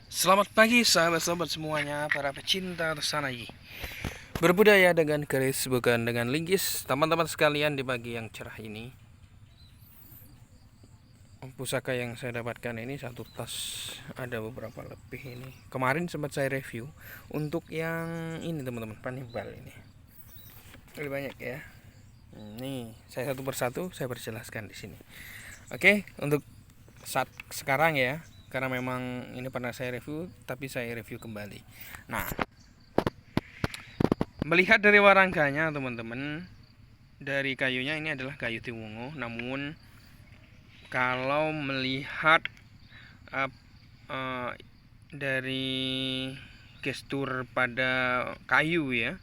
Selamat pagi sahabat-sahabat semuanya, para pecinta tersanai berbudaya dengan keris bukan dengan linggis. Teman-teman sekalian, di pagi yang cerah ini, pusaka yang saya dapatkan ini satu tas, ada beberapa lebih ini. Kemarin sempat saya review untuk yang ini teman-teman, panibal ini. Lebih banyak ya. Nih, saya satu persatu saya perjelaskan di sini. Oke, untuk saat sekarang ya, karena memang ini pernah saya review tapi saya review kembali. Nah, melihat dari warangganya teman-teman, dari kayunya ini adalah kayu timungo. Namun kalau melihat uh, uh, dari gestur pada kayu ya,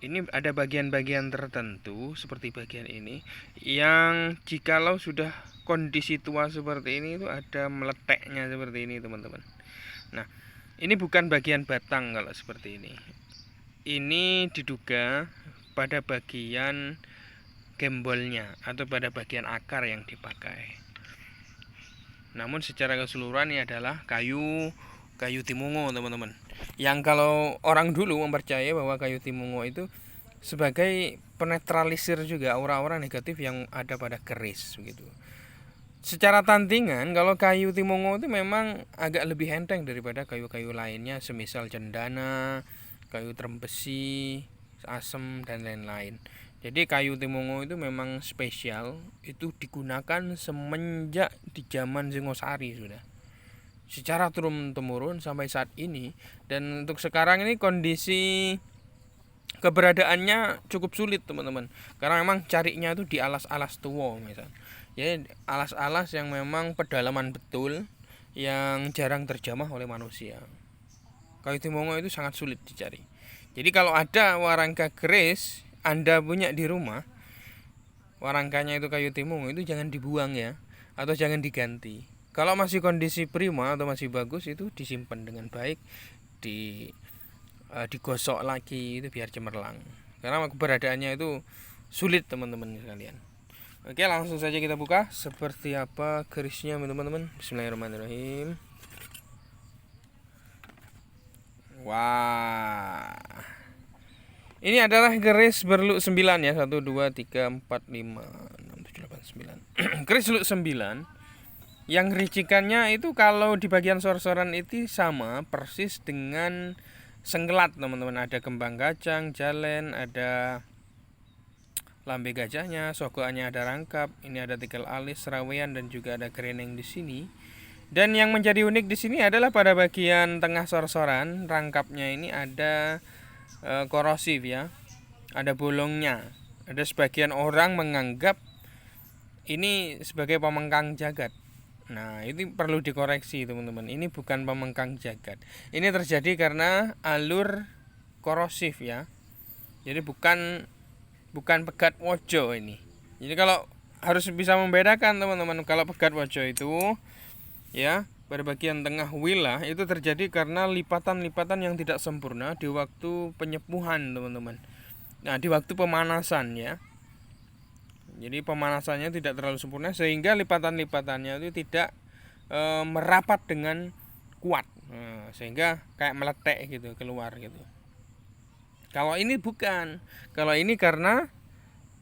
ini ada bagian-bagian tertentu seperti bagian ini yang jikalau sudah kondisi tua seperti ini itu ada meleteknya seperti ini teman-teman. Nah, ini bukan bagian batang kalau seperti ini. Ini diduga pada bagian gembolnya atau pada bagian akar yang dipakai. Namun secara keseluruhan ini adalah kayu timungo teman-teman. Yang kalau orang dulu mempercayai bahwa kayu timungo itu sebagai penetralisir juga aura-aura negatif yang ada pada keris begitu. Secara tandingan kalau kayu timungo itu memang agak lebih enteng daripada kayu-kayu lainnya, semisal cendana, kayu trembesi, asem dan lain-lain. Jadi kayu timungo itu memang spesial, itu digunakan semenjak di zaman Singosari sudah. Secara turun temurun sampai saat ini, dan untuk sekarang ini kondisi keberadaannya cukup sulit teman-teman, karena memang carinya itu di alas-alas tua misal. Jadi alas-alas yang memang pedalaman betul, yang jarang terjamah oleh manusia. Kayu timungo itu sangat sulit dicari. Jadi kalau ada warangka keris Anda punya di rumah, warangkanya itu kayu timungo, itu jangan dibuang ya, atau jangan diganti. Kalau masih kondisi prima atau masih bagus, itu disimpan dengan baik, di digosok lagi itu biar cemerlang. Karena keberadaannya itu sulit teman-teman sekalian. Oke, langsung saja kita buka seperti apa kerisnya teman-teman. Bismillahirrahmanirrahim. Wah. Ini adalah keris berluk 9 ya. 1 2 3 4 5 6 7 8 9. Keris luk 9 yang ricikannya itu kalau di bagian sor-soran itu sama persis dengan sengkelat teman-teman. Ada kembang kacang, jalen, ada lambe gajahnya, sogoannya ada rangkap, ini ada tikel alis, rawean dan juga ada gereneng di sini. Dan yang menjadi unik di sini adalah pada bagian tengah sor-soran, rangkapnya ini ada korosif ya. Ada bolongnya. Ada sebagian orang menganggap ini sebagai pemengkang jagat. Nah, ini perlu dikoreksi teman-teman. Ini bukan pemengkang jagat. Ini terjadi karena alur korosif ya. Jadi bukan pegat wojo ini. Jadi kalau harus bisa membedakan teman-teman, kalau pegat wojo itu ya pada bagian tengah wilah itu terjadi karena lipatan-lipatan yang tidak sempurna di waktu penyepuhan teman-teman. Nah, di waktu pemanasan ya. Jadi pemanasannya tidak terlalu sempurna sehingga lipatan-lipatannya itu tidak merapat dengan kuat. Nah, sehingga kayak meletek gitu keluar gitu. Kalau ini bukan. Kalau ini karena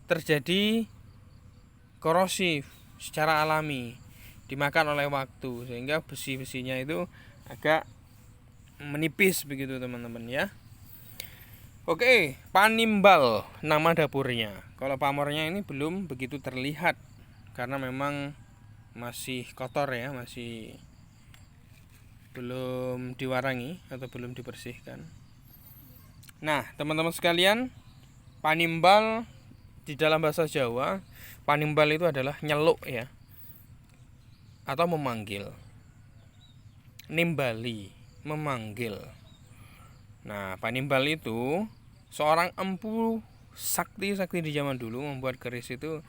terjadi korosif secara alami, dimakan oleh waktu sehingga besi-besinya itu agak menipis begitu teman-teman ya. Oke, panimbal nama dapurnya. Kalau pamornya ini belum begitu terlihat karena memang masih kotor ya, masih belum diwarangi atau belum dibersihkan. Nah, teman-teman sekalian, panimbal di dalam bahasa Jawa, panimbal itu adalah nyeluk ya, atau memanggil. Nimbali, memanggil. Nah, panimbal itu seorang empu sakti di zaman dulu membuat keris itu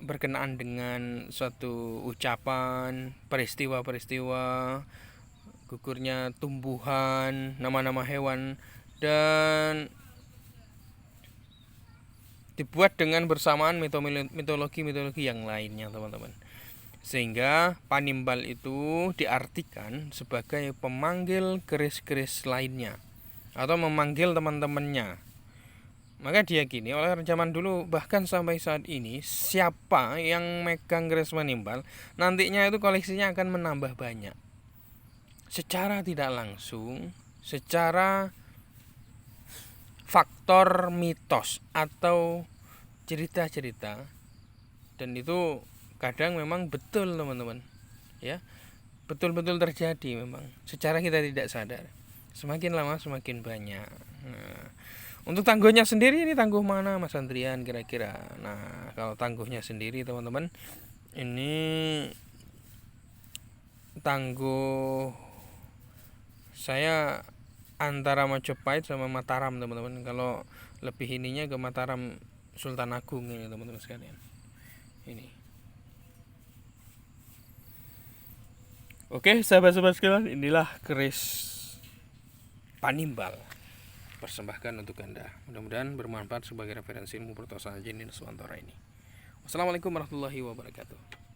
berkenaan dengan suatu ucapan, peristiwa-peristiwa, gugurnya tumbuhan, nama-nama hewan, dan dibuat dengan bersamaan mitologi yang lainnya teman-teman. Sehingga Panimbal itu diartikan sebagai pemanggil keris-keris lainnya atau memanggil teman-temannya. Maka diyakini oleh orang zaman dulu, bahkan sampai saat ini, siapa yang megang keris Panimbal nantinya itu koleksinya akan menambah banyak. Secara tidak langsung, secara faktor mitos atau cerita-cerita, dan itu kadang memang betul teman-teman, ya, betul-betul terjadi memang secara kita tidak sadar. Semakin lama semakin banyak. Nah, untuk tangguhnya sendiri, ini tangguh mana Mas Andrian kira-kira? Nah, kalau tangguhnya sendiri teman-teman, ini tangguh saya antara Majapahit sama Mataram teman-teman. Kalau lebih ininya ke Mataram Sultan Agung ini teman-teman sekalian. Ini. Oke, sahabat-sahabat sekalian, inilah keris Panimbal persembahkan untuk Anda. Mudah-mudahan bermanfaat sebagai referensi ilmu pertosan jenis Nuswantara ini. Wassalamualaikum warahmatullahi wabarakatuh.